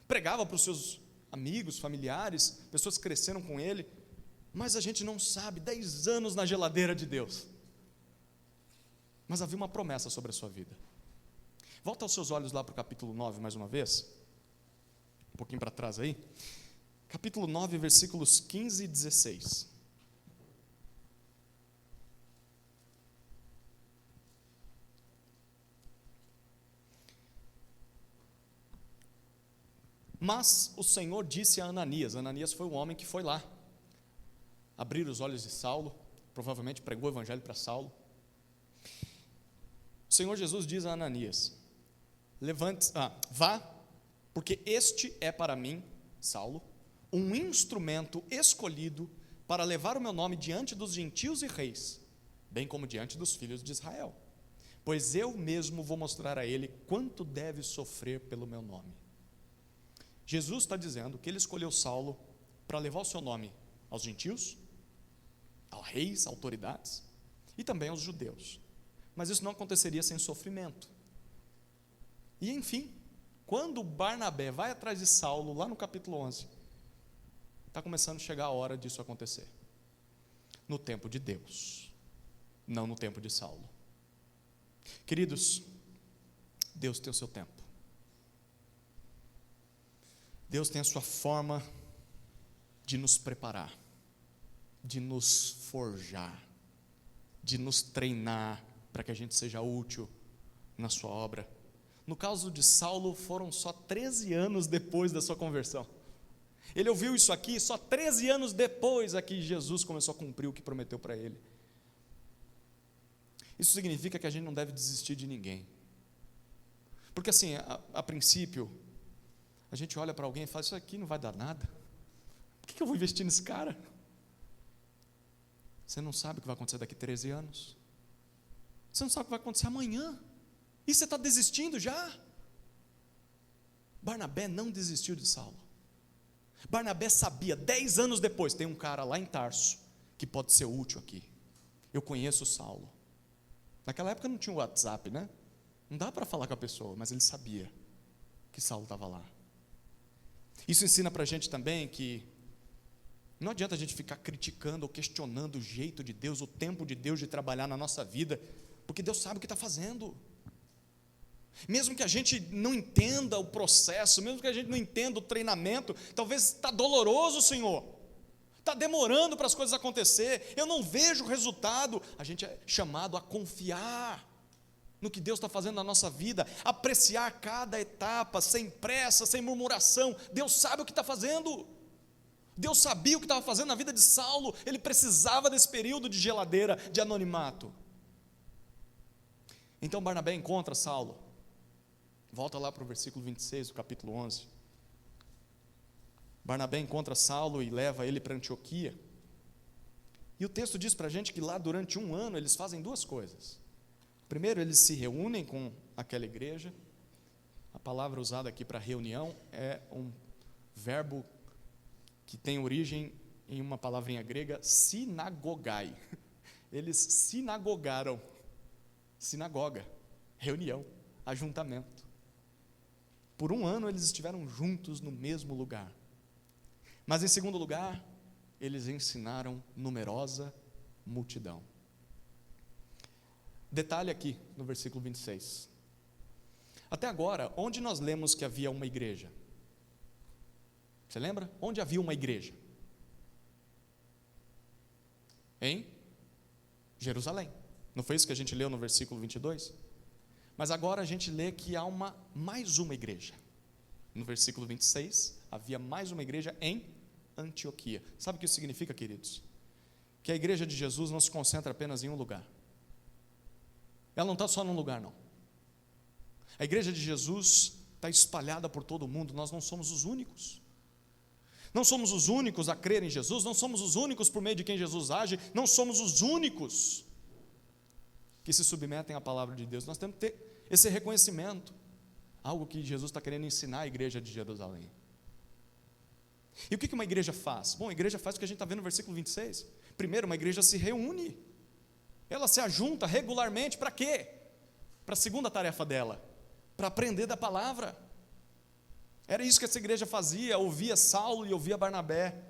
Pregava para os seus amigos, familiares, pessoas que cresceram com ele. Mas a gente não sabe. 10 anos na geladeira de Deus. Mas havia uma promessa sobre a sua vida. Volta os seus olhos lá para o capítulo 9 mais uma vez. Um pouquinho para trás aí. Capítulo 9, versículos 15 e 16. Mas o Senhor disse a Ananias. Ananias foi o homem que foi lá abrir os olhos de Saulo. Provavelmente pregou o evangelho para Saulo. O Senhor Jesus diz a Ananias: vá, porque este é para mim, Saulo, um instrumento escolhido para levar o meu nome diante dos gentios e reis, bem como diante dos filhos de Israel, pois eu mesmo vou mostrar a ele quanto deve sofrer pelo meu nome. Jesus está dizendo que ele escolheu Saulo para levar o seu nome aos gentios, aos reis, autoridades e também aos judeus, mas isso não aconteceria sem sofrimento. E enfim, quando Barnabé vai atrás de Saulo, lá no capítulo 11, está começando a chegar a hora disso acontecer, no tempo de Deus, não no tempo de Saulo. Queridos, Deus tem o seu tempo, Deus tem a sua forma de nos preparar, de nos forjar, de nos treinar para que a gente seja útil na sua obra. No caso de Saulo, foram só 13 anos depois da sua conversão. Ele ouviu isso aqui só 13 anos depois é que Jesus começou a cumprir o que prometeu para ele. Isso significa que a gente não deve desistir de ninguém. Porque assim, a princípio, a gente olha para alguém e fala, isso aqui não vai dar nada. Por que eu vou investir nesse cara? Você não sabe o que vai acontecer daqui a 13 anos. Você não sabe o que vai acontecer amanhã. E você está desistindo já? Barnabé não desistiu de Saulo. Barnabé sabia, 10 anos depois, tem um cara lá em Tarso que pode ser útil aqui. Eu conheço Saulo. Naquela época não tinha o WhatsApp, né? Não dá para falar com a pessoa, mas ele sabia que Saulo estava lá. Isso ensina para a gente também que não adianta a gente ficar criticando ou questionando o jeito de Deus, o tempo de Deus de trabalhar na nossa vida, porque Deus sabe o que está fazendo. Mesmo que a gente não entenda o processo, mesmo que a gente não entenda o treinamento, talvez está doloroso, Senhor, está demorando para as coisas acontecer, eu não vejo o resultado. A gente é chamado a confiar no que Deus está fazendo na nossa vida, apreciar cada etapa, sem pressa, sem murmuração. Deus sabe o que está fazendo. Deus sabia o que estava fazendo na vida de Saulo, ele precisava desse período de geladeira, de anonimato. Então Barnabé encontra Saulo. Volta lá para o versículo 26 do capítulo 11. Barnabé encontra Saulo e leva ele para Antioquia. E o texto diz para a gente que lá durante 1 ano eles fazem 2 coisas. Primeiro, eles se reúnem com aquela igreja. A palavra usada aqui para reunião é um verbo que tem origem em uma palavrinha grega, sinagogai. Eles sinagogaram. Sinagoga, reunião, ajuntamento. Por 1 ano eles estiveram juntos no mesmo lugar. Mas em segundo lugar, eles ensinaram numerosa multidão. Detalhe aqui no versículo 26. Até agora, onde nós lemos que havia uma igreja? Você lembra? Onde havia uma igreja? Em Jerusalém. Não foi isso que a gente leu no versículo 22? Mas agora a gente lê que há mais uma igreja. No versículo 26, havia mais uma igreja em Antioquia. Sabe o que isso significa, queridos? Que a igreja de Jesus não se concentra apenas em um lugar. Ela não está só num lugar, não. A igreja de Jesus está espalhada por todo o mundo. Nós não somos os únicos. Não somos os únicos a crer em Jesus, não somos os únicos por meio de quem Jesus age, não somos os únicos que se submetem à palavra de Deus. Nós temos que ter esse reconhecimento, algo que Jesus está querendo ensinar à igreja de Jerusalém. E o que uma igreja faz? Bom, a igreja faz o que a gente está vendo no versículo 26. Primeiro, uma igreja se reúne, ela se ajunta regularmente, para quê? Para a segunda tarefa dela, para aprender da palavra. Era isso que essa igreja fazia, ouvia Saulo e ouvia Barnabé.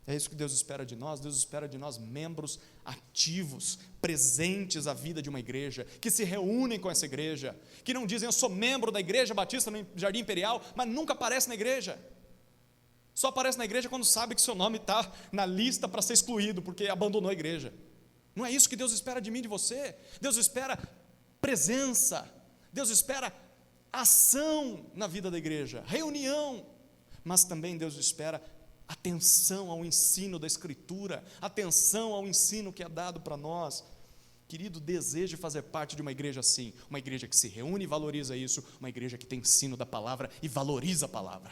É isso que Deus espera de nós. Deus espera de nós membros ativos, presentes à vida de uma igreja, que se reúnem com essa igreja, que não dizem, eu sou membro da igreja batista no Jardim Imperial, mas nunca aparece na igreja. Só aparece na igreja quando sabe que seu nome está na lista para ser excluído, porque abandonou a igreja. Não é isso que Deus espera de mim e de você. Deus espera presença, Deus espera ação na vida da igreja, reunião, mas também Deus espera atenção ao ensino da Escritura, atenção ao ensino que é dado para nós. querido, deseje fazer parte de uma igreja assim, uma igreja que se reúne e valoriza isso, uma igreja que tem ensino da palavra e valoriza a palavra.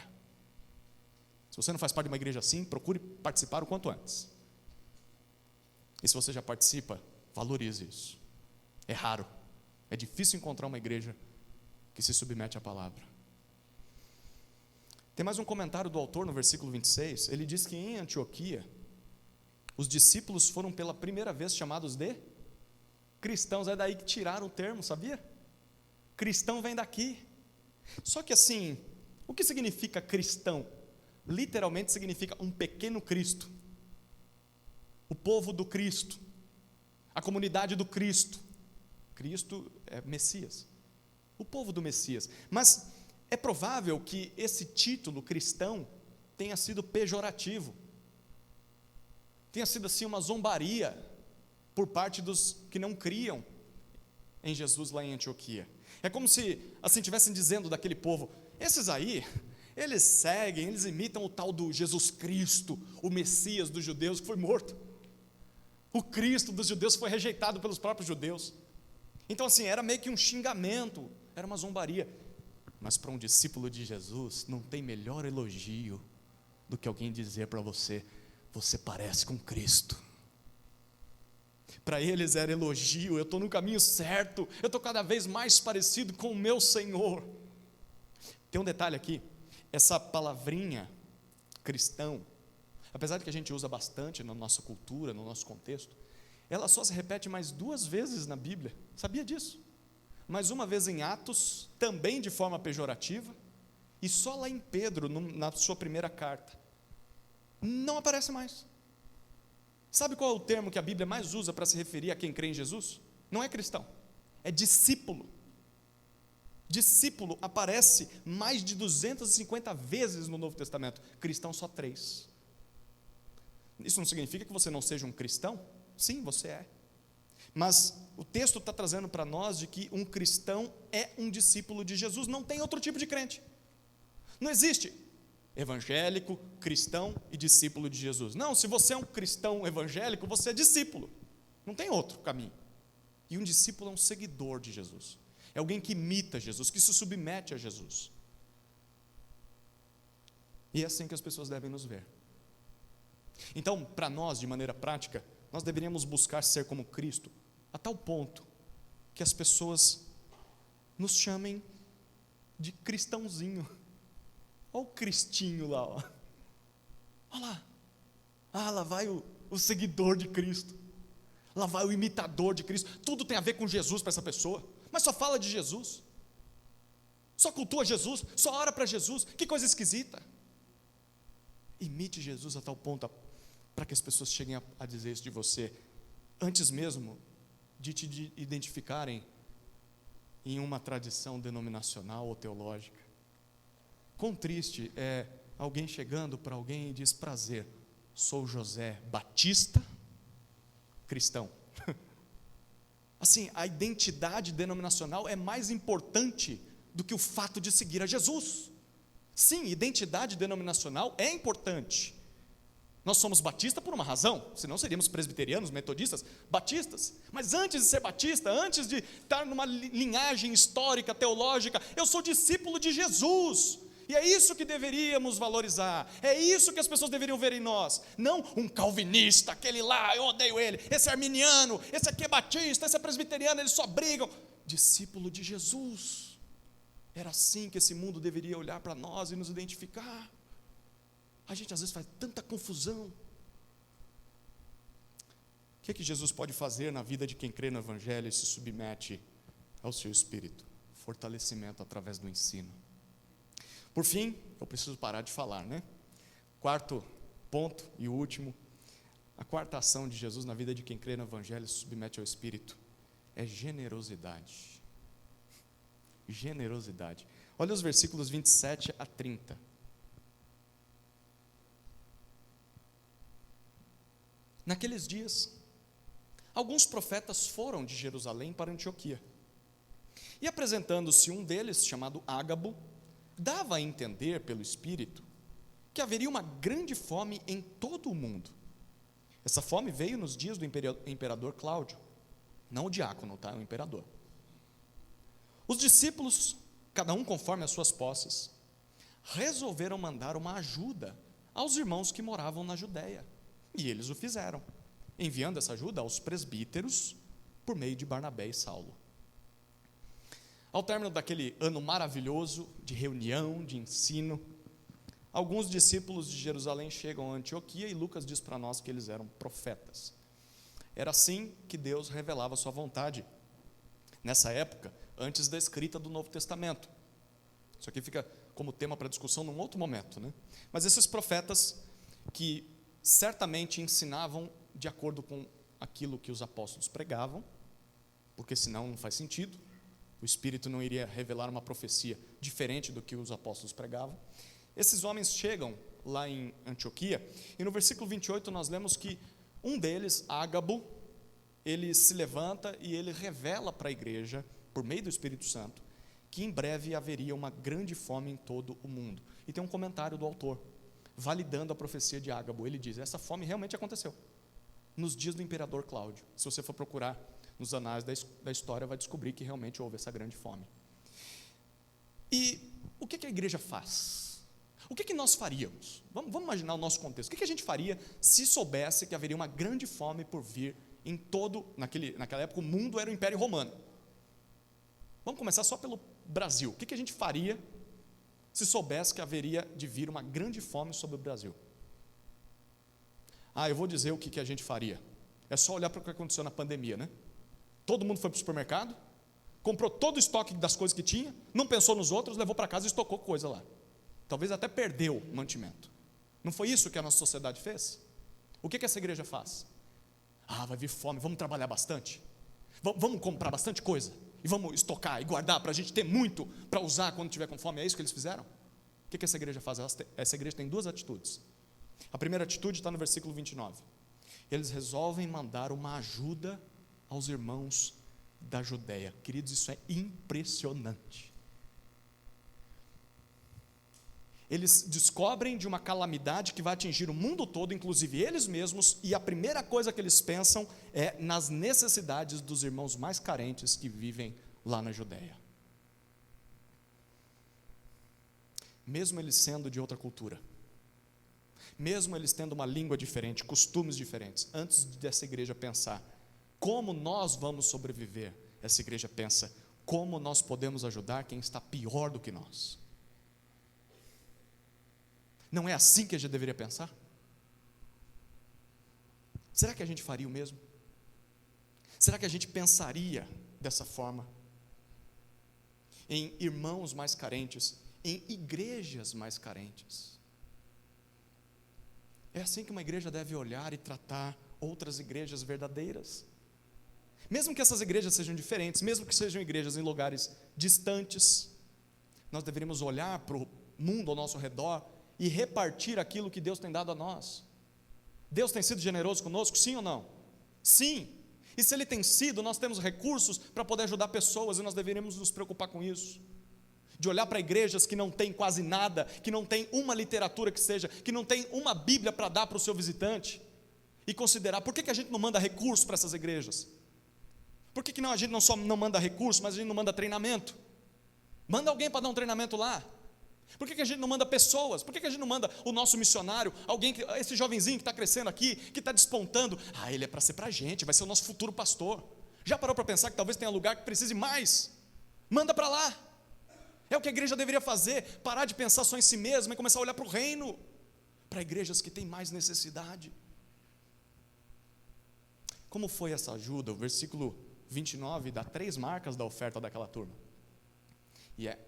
Se você não faz parte de uma igreja assim, procure participar o quanto antes. E se você já participa, valorize isso. É raro, é difícil encontrar uma igreja que se submete à palavra. Tem mais um comentário do autor no versículo 26, ele diz que em Antioquia, os discípulos foram pela primeira vez chamados de cristãos. É daí que tiraram o termo, sabia? Cristão vem daqui. Só que assim, o que significa cristão? Literalmente significa um pequeno Cristo, o povo do Cristo, a comunidade do Cristo. Cristo é Messias, o povo do Messias. Mas é provável que esse título cristão tenha sido pejorativo, tenha sido assim uma zombaria por parte dos que não criam em Jesus lá em Antioquia. É como se assim estivessem dizendo daquele povo: esses aí, eles seguem, eles imitam o tal do Jesus Cristo, o Messias dos judeus que foi morto. O Cristo dos judeus foi rejeitado pelos próprios judeus. Então assim, era meio que um xingamento, era uma zombaria. Mas para um discípulo de Jesus, não tem melhor elogio do que alguém dizer para você: você parece com Cristo. Para eles era elogio: eu estou no caminho certo, eu estou cada vez mais parecido com o meu Senhor. Tem um detalhe aqui, essa palavrinha cristão, apesar de que a gente usa bastante na nossa cultura, no nosso contexto, ela só se repete mais 2 vezes na Bíblia, sabia disso? Mais uma vez em Atos, também de forma pejorativa, e só lá em Pedro, na sua primeira carta, não aparece mais. Sabe qual é o termo que a Bíblia mais usa para se referir a quem crê em Jesus? Não é cristão, é discípulo. Discípulo aparece mais de 250 vezes no Novo Testamento, cristão só 3. Isso não significa que você não seja um cristão? Sim, você é. Mas o texto está trazendo para nós de que um cristão é um discípulo de Jesus, não tem outro tipo de crente. Não existe evangélico, cristão e discípulo de Jesus. Não, se você é um cristão evangélico, você é discípulo. Não tem outro caminho. E um discípulo é um seguidor de Jesus. É alguém que imita Jesus, que se submete a Jesus. E é assim que as pessoas devem nos ver. Então, para nós, de maneira prática, nós deveríamos buscar ser como Cristo, a tal ponto que as pessoas nos chamem de cristãozinho. Olha o cristinho lá, ó. Olha lá. Ah, lá vai o seguidor de Cristo. Lá vai o imitador de Cristo. Tudo tem a ver com Jesus para essa pessoa, mas só fala de Jesus, só cultua Jesus, só ora para Jesus. Que coisa esquisita. Imite Jesus a tal ponto para que as pessoas cheguem a dizer isso de você, antes mesmo de te identificarem em uma tradição denominacional ou teológica. Quão triste é alguém chegando para alguém e diz: prazer, sou José Batista, cristão. Assim, a identidade denominacional é mais importante do que o fato de seguir a Jesus. Sim, identidade denominacional é importante. Nós somos batistas por uma razão, senão seríamos presbiterianos, metodistas, batistas. Mas antes de ser batista, antes de estar numa linhagem histórica, teológica, eu sou discípulo de Jesus. E é isso que deveríamos valorizar, é isso que as pessoas deveriam ver em nós. Não um calvinista, aquele lá, eu odeio ele, esse é arminiano, esse aqui é batista, esse é presbiteriano, eles só brigam. Discípulo de Jesus. Era assim que esse mundo deveria olhar para nós e nos identificar. A gente às vezes faz tanta confusão. O que é que Jesus pode fazer na vida de quem crê no Evangelho e se submete ao seu espírito? Fortalecimento através do ensino. Por fim, eu preciso parar de falar, né? 4º ponto e último, a 4ª ação de Jesus na vida de quem crê no Evangelho e se submete ao Espírito é generosidade. Generosidade. Olha os versículos 27 a 30. Naqueles dias, alguns profetas foram de Jerusalém para Antioquia. E apresentando-se um deles, chamado Ágabo, dava a entender pelo Espírito que haveria uma grande fome em todo o mundo. Essa fome veio nos dias do imperador Cláudio. Não o diácono, tá? O imperador. Os discípulos, cada um conforme as suas posses, resolveram mandar uma ajuda aos irmãos que moravam na Judéia. E eles o fizeram, enviando essa ajuda aos presbíteros por meio de Barnabé e Saulo. Ao término daquele ano maravilhoso de reunião, de ensino, alguns discípulos de Jerusalém chegam a Antioquia e Lucas diz para nós que eles eram profetas. Era assim que Deus revelava a sua vontade, nessa época, antes da escrita do Novo Testamento. Isso aqui fica como tema para discussão num outro momento, né? Mas esses profetas que certamente ensinavam de acordo com aquilo que os apóstolos pregavam, porque senão não faz sentido, o Espírito não iria revelar uma profecia diferente do que os apóstolos pregavam. Esses homens chegam lá em Antioquia, e no versículo 28 nós lemos que um deles, Ágabo, ele se levanta e ele revela para a igreja, por meio do Espírito Santo, que em breve haveria uma grande fome em todo o mundo. E tem um comentário do autor, validando a profecia de Ágabo. Ele diz, essa fome realmente aconteceu, nos dias do imperador Cláudio. Se você for procurar nos anais da história, vai descobrir que realmente houve essa grande fome. E o que a igreja faz? O que nós faríamos? Vamos imaginar o nosso contexto. O que a gente faria se soubesse que haveria uma grande fome por vir em todo, naquela época, o mundo era o Império Romano. Vamos começar só pelo Brasil. O que a gente faria se soubesse que haveria de vir uma grande fome sobre o Brasil? Eu vou dizer o que a gente faria. É só olhar para o que aconteceu na pandemia, né? Todo mundo foi para o supermercado, comprou todo o estoque das coisas que tinha, não pensou nos outros, levou para casa e estocou coisa lá. Talvez até perdeu o mantimento. Não foi isso que a nossa sociedade fez? O que essa igreja faz? Vai vir fome, vamos trabalhar bastante, vamos comprar bastante coisa, e vamos estocar e guardar para a gente ter muito para usar quando tiver com fome. É isso que eles fizeram? O que essa igreja faz? Essa igreja tem duas atitudes. A primeira atitude está no versículo 29. Eles resolvem mandar uma ajuda aos irmãos da Judéia. Queridos, isso é impressionante. Eles descobrem de uma calamidade que vai atingir o mundo todo, inclusive eles mesmos, e a primeira coisa que eles pensam é nas necessidades dos irmãos mais carentes que vivem lá na Judéia. Mesmo eles sendo de outra cultura, mesmo eles tendo uma língua diferente, costumes diferentes, antes dessa igreja pensar como nós vamos sobreviver, essa igreja pensa como nós podemos ajudar quem está pior do que nós. Não é assim que a gente deveria pensar? Será que a gente faria o mesmo? Será que a gente pensaria dessa forma? Em irmãos mais carentes, em igrejas mais carentes? É assim que uma igreja deve olhar e tratar outras igrejas verdadeiras? Mesmo que essas igrejas sejam diferentes, mesmo que sejam igrejas em lugares distantes, nós deveríamos olhar para o mundo ao nosso redor e repartir aquilo que Deus tem dado a nós. Deus tem sido generoso conosco, sim ou não? Sim. E se Ele tem sido, nós temos recursos para poder ajudar pessoas, e nós deveríamos nos preocupar com isso. De olhar para igrejas que não tem quase nada, que não tem uma literatura que seja, que não tem uma Bíblia para dar para o seu visitante, e considerar, por que a gente não manda recursos para essas igrejas? Por que a gente não só não manda recursos, mas a gente não manda treinamento? Manda alguém para dar um treinamento lá. Por que a gente não manda pessoas? Por que a gente não manda o nosso missionário, esse jovenzinho que está crescendo aqui, que está despontando? Ele é para ser para a gente, vai ser o nosso futuro pastor. Já parou para pensar que talvez tenha lugar que precise mais? Manda para lá. É o que a igreja deveria fazer, parar de pensar só em si mesma e começar a olhar para o reino, para igrejas que têm mais necessidade. Como foi essa ajuda? O versículo 29 dá 3 marcas da oferta daquela turma, e é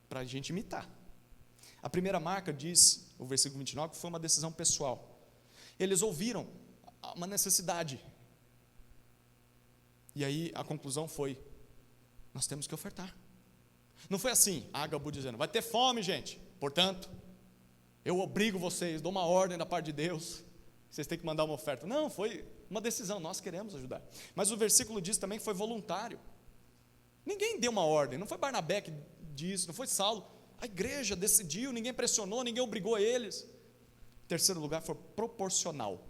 para a gente imitar. A primeira marca diz, o versículo 29, que foi uma decisão pessoal. Eles ouviram uma necessidade, e aí a conclusão foi, nós temos que ofertar. Não foi assim, Ágabo dizendo, vai ter fome, gente, portanto, eu obrigo vocês, dou uma ordem da parte de Deus, vocês têm que mandar uma oferta. Não, foi uma decisão, nós queremos ajudar. Mas o versículo diz também que foi voluntário. Ninguém deu uma ordem, não foi Barnabé que disse, não foi Saulo. A igreja decidiu, ninguém pressionou, ninguém obrigou eles. Em terceiro lugar, foi proporcional.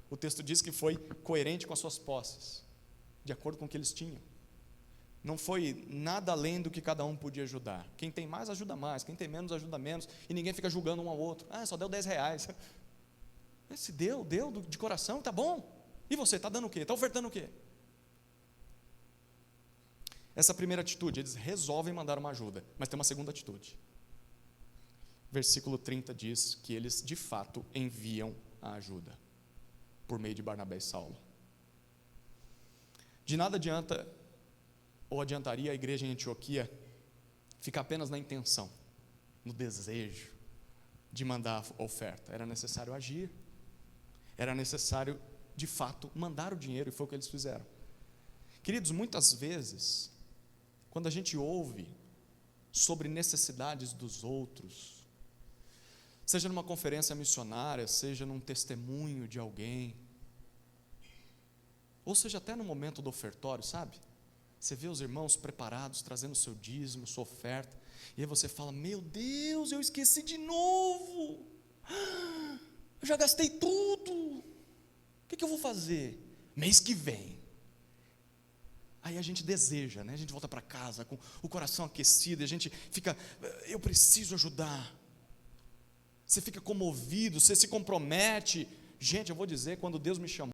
O texto diz que foi coerente com as suas posses. de acordo com o que eles tinham. Não foi nada além do que cada um podia ajudar. Quem tem mais, ajuda mais. Quem tem menos, ajuda menos. E ninguém fica julgando um ao outro. Só deu R$10. Se deu de coração, tá bom. E você, está dando o quê? Está ofertando o quê? Essa primeira atitude, eles resolvem mandar uma ajuda. Mas tem uma segunda atitude. Versículo 30 diz que eles, de fato, enviam a ajuda. Por meio de Barnabé e Saulo. De nada adianta, ou adiantaria a igreja em Antioquia ficar apenas na intenção, no desejo de mandar a oferta. Era necessário agir. Era necessário, de fato, mandar o dinheiro, e foi o que eles fizeram. Queridos, muitas vezes, quando a gente ouve sobre necessidades dos outros, seja numa conferência missionária, seja num testemunho de alguém, ou seja até no momento do ofertório, sabe? Você vê os irmãos preparados, trazendo o seu dízimo, sua oferta, e aí você fala, meu Deus, eu esqueci de novo, eu já gastei tudo, o que eu vou fazer? Mês que vem. Aí a gente deseja, né? A gente volta para casa com o coração aquecido, e a gente fica, eu preciso ajudar. Você fica comovido, você se compromete. Gente, eu vou dizer, quando Deus me chamou,